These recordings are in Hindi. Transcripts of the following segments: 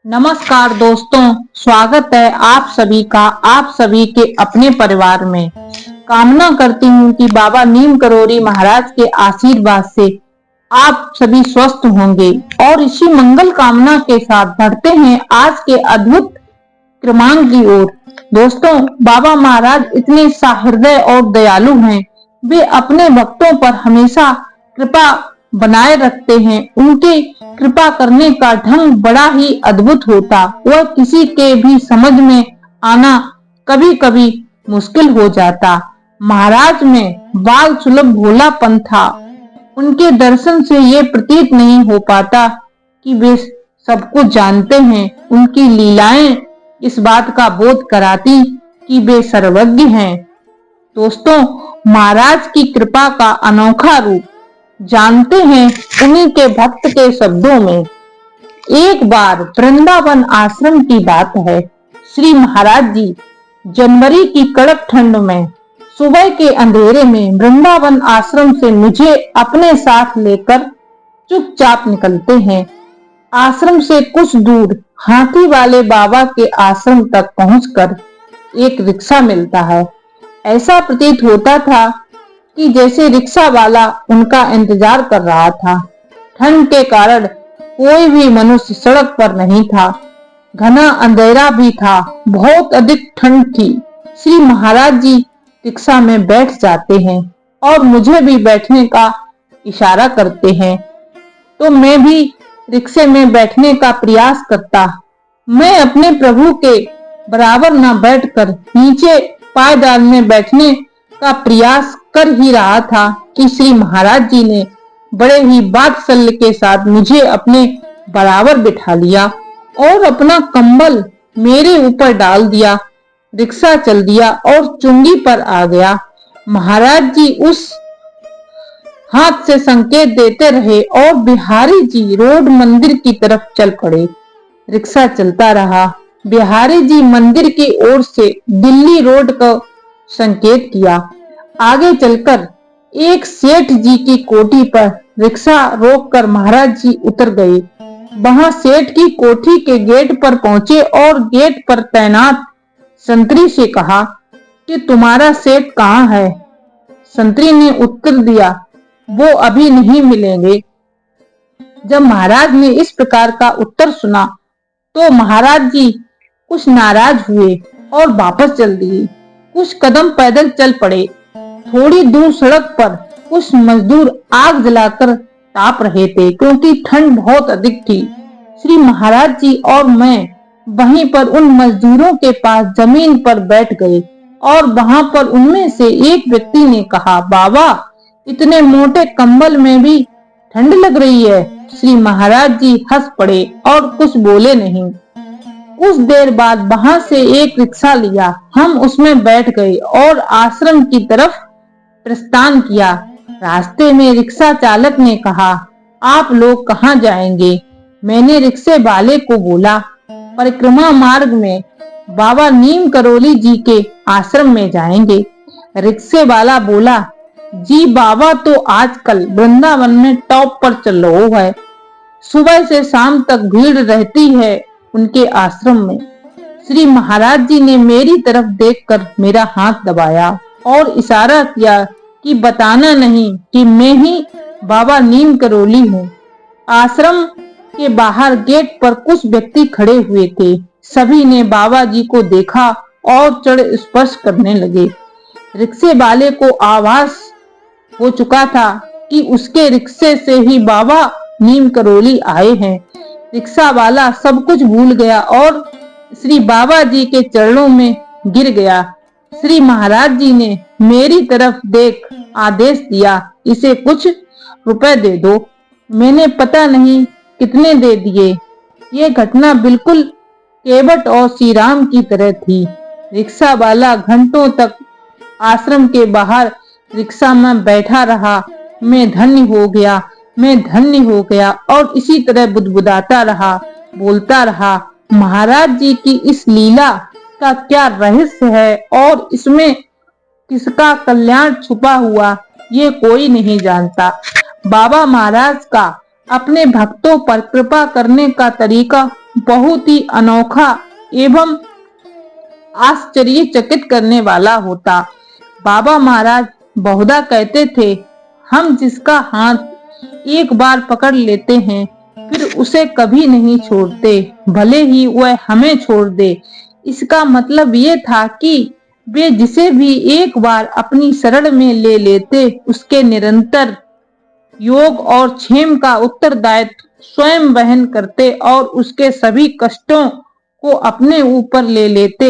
नमस्कार दोस्तों, स्वागत है आप सभी का आप सभी के अपने परिवार में। कामना करती हूँ कि बाबा नीम करोली महाराज के आशीर्वाद से आप सभी स्वस्थ होंगे और इसी मंगल कामना के साथ बढ़ते हैं आज के अद्भुत क्रमांक की ओर। दोस्तों, बाबा महाराज इतने सहृदय और दयालु हैं। वे अपने भक्तों पर हमेशा कृपा बनाए रखते हैं। उनके कृपा करने का ढंग बड़ा ही अद्भुत होता। वह किसी के भी समझ में आना कभी कभी मुश्किल हो जाता। महाराज में बाल सुलभ भोलापन था। उनके दर्शन से ये प्रतीत नहीं हो पाता कि वे सब कुछ जानते हैं। उनकी लीलाएं इस बात का बोध कराती कि वे सर्वज्ञ हैं। दोस्तों, महाराज की कृपा का अनोखा रूप जानते हैं उन्हीं के भक्त के शब्दों में। एक बार वृंदावन आश्रम की बात है। श्री महाराज जी जनवरी की कड़क ठंड में सुबह के अंधेरे में वृंदावन आश्रम से मुझे अपने साथ लेकर चुपचाप निकलते हैं। आश्रम से कुछ दूर हाथी वाले बाबा के आश्रम तक पहुंचकर एक रिक्शा मिलता है। ऐसा प्रतीत होता था कि जैसे रिक्शा वाला उनका इंतजार कर रहा था। ठंड के कारण कोई भी मनुष्य सड़क पर नहीं था। घना अंधेरा भी था। बहुत अधिक ठंड थी। श्री महाराज जी रिक्शा में बैठ जाते हैं और मुझे भी बैठने का इशारा करते हैं, तो मैं भी रिक्शे में बैठने का प्रयास करता। मैं अपने प्रभु के बराबर न बैठकर नीचे पायदान में बैठने का प्रयास कर ही रहा था कि श्री महाराज जी ने बड़े ही वात्सल्य के साथ मुझे अपने बराबर बिठा लिया और अपना कंबल मेरे ऊपर डाल दिया। रिक्शा चल दिया और चुंगी पर आ गया। महाराज जी उस हाथ से संकेत देते रहे और बिहारी जी रोड मंदिर की तरफ चल पड़े। रिक्शा चलता रहा। बिहारी जी मंदिर की ओर से दिल्ली रोड का संकेत किया। आगे चलकर एक सेठ जी की कोठी पर रिक्शा रोककर महाराज जी उतर गए। वहां सेठ की कोठी के गेट पर पहुंचे और गेट पर तैनात संतरी से कहा कि तुम्हारा सेठ कहाँ है। संतरी ने उत्तर दिया, वो अभी नहीं मिलेंगे। जब महाराज ने इस प्रकार का उत्तर सुना तो महाराज जी कुछ नाराज हुए और वापस चल दिए। कुछ कदम पैदल चल पड़े। थोड़ी दूर सड़क पर कुछ मजदूर आग जलाकर ताप रहे थे क्योंकि ठंड बहुत अधिक थी। श्री महाराज जी और मैं वहीं पर उन मजदूरों के पास जमीन पर बैठ गए और वहां पर उनमें से एक व्यक्ति ने कहा, बाबा इतने मोटे कंबल में भी ठंड लग रही है। श्री महाराज जी हंस पड़े और कुछ बोले नहीं। कुछ देर बाद वहां से एक रिक्शा लिया। हम उसमें बैठ गए और आश्रम की तरफ प्रस्थान किया। रास्ते में रिक्शा चालक ने कहा, आप लोग कहाँ जाएंगे? मैंने रिक्शे वाले को बोला, परिक्रमा मार्ग में बाबा नीम करोली जी के आश्रम में जाएंगे। रिक्शे वाला बोला, जी बाबा तो आजकल वृंदावन में टॉप पर चल रहा है। सुबह से शाम तक भीड़ रहती है उनके आश्रम में। श्री महाराज जी ने मेरी तरफ देखकर मेरा हाथ दबाया और इशारा किया कि बताना नहीं कि मैं ही बाबा नीम करोली हूँ। आश्रम के बाहर गेट पर कुछ व्यक्ति खड़े हुए थे। सभी ने बाबा जी को देखा और चढ़ स्पर्श करने लगे। रिक्शे वाले को आभास हो चुका था कि उसके रिक्शे से ही बाबा नीम करोली आए हैं। रिक्शा वाला सब कुछ भूल गया और श्री बाबा जी के चरणों में गिर गया। श्री महाराज जी ने मेरी तरफ देख आदेश दिया, इसे कुछ रुपए दे दो। मैंने पता नहीं कितने दे दिए। ये घटना बिल्कुल केवट और श्री राम की तरह थी। रिक्शा वाला घंटों तक आश्रम के बाहर रिक्शा में बैठा रहा। मैं धन्य हो गया, मैं धन्य हो गया और इसी तरह बुदबुदाता रहा, बोलता रहा। महाराज जी की इस लीला का क्या रहस्य है और इसमें किसका कल्याण छुपा हुआ, ये कोई नहीं जानता। बाबा महाराज का अपने भक्तों पर कृपा करने का तरीका बहुत ही अनोखा एवं आश्चर्यचकित करने वाला होता। बाबा महाराज बहुधा कहते थे, हम जिसका हाथ एक बार पकड़ लेते हैं फिर उसे कभी नहीं छोड़ते, भले ही वह हमें छोड़ दे। इसका मतलब ये था कि वे जिसे भी एक बार अपनी शरण में ले लेते, उसके निरंतर योग और क्षेम का उत्तरदायित्व स्वयं वहन करते और उसके सभी कष्टों को अपने ऊपर ले लेते।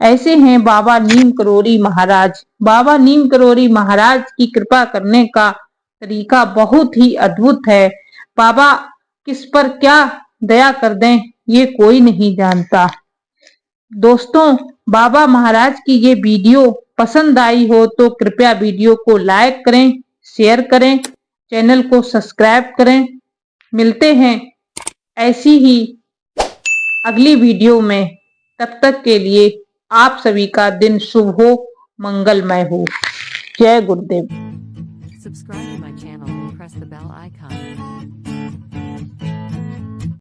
ऐसे हैं बाबा नीम करोड़ी महाराज। बाबा नीम करोड़ी महाराज की कृपा करने का तरीका बहुत ही अद्भुत है। बाबा किस पर क्या दया कर दें ये कोई नहीं जानता। दोस्तों, बाबा महाराज की ये वीडियो पसंद आई हो तो कृपया वीडियो को लाइक करें, शेयर करें, चैनल को सब्सक्राइब करें। मिलते हैं ऐसी ही अगली वीडियो में। तब तक के लिए आप सभी का दिन शुभ हो, मंगलमय हो। जय गुरुदेव। Subscribe to my channel and press the bell icon.